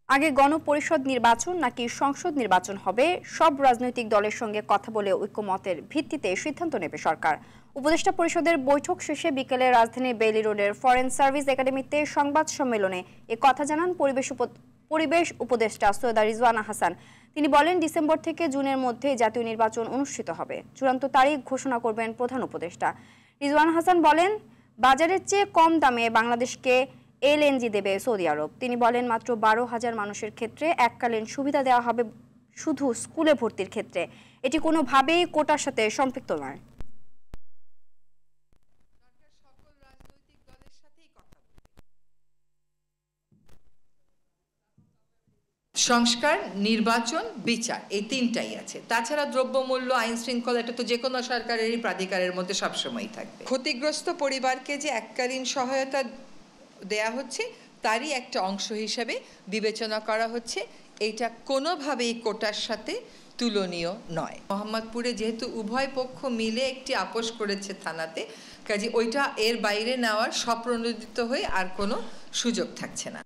আগে গণপরিষদ নির্বাচন নাকি সংসদ নির্বাচন হবে, সব রাজনৈতিক দলের সঙ্গে কথা বলে ঐক্যমতের ভিত্তিতে সিদ্ধান্ত নেবে সরকার। উপদেষ্টা পরিষদের বৈঠক শেষে বিকেলে রাজধানীর বেইলি রোডের ফরেন সার্ভিস একাডেমিতে সংবাদ সম্মেলনে এ কথা জানান পরিবেশ উপদেষ্টা সৈয়দা রিজওয়ানা হাসান। তিনি বলেন, ডিসেম্বর থেকে জুনের মধ্যে জাতীয় নির্বাচন অনুষ্ঠিত হবে। চূড়ান্ত তারিখ ঘোষণা করবেন প্রধান উপদেষ্টা। রিজওয়ানা হাসান বলেন, বাজারের চেয়ে কম দামে বাংলাদেশকে এলএনজি দেবে সৌদি আরব। তিনি বলেন, মাত্র 12,000 মানুষের ক্ষেত্রে এককালীন সুবিধা দেওয়া হবে শুধু স্কুলে ভর্তির ক্ষেত্রে। এটি কোনোভাবেই কোটার সাথে সম্পৃক্ত নয়। সংস্কার, নির্বাচন, বিচার, এই তিনটাই আছে। তাছাড়া দ্রব্যমূল্য, আইন শৃঙ্খলা, এটা তো যে কোনো সরকারেরই প্রাধিকারের মধ্যে সবসময়ই থাকবে। ক্ষতিগ্রস্ত পরিবারকে যে এককালীন সহায়তা দেয়া হচ্ছে তারই একটা অংশ হিসেবে বিবেচনা করা হচ্ছে। এইটা কোনোভাবেই কোটার সাথে তুলনীয় নয়। মোহাম্মদপুরে যেহেতু উভয় পক্ষ মিলে একটি আপোষ করেছে থানাতে, কাজে ওইটা এর বাইরে নেওয়ার স্বপ্রণোদিত হয়ে আর কোনো সুযোগ থাকছে না।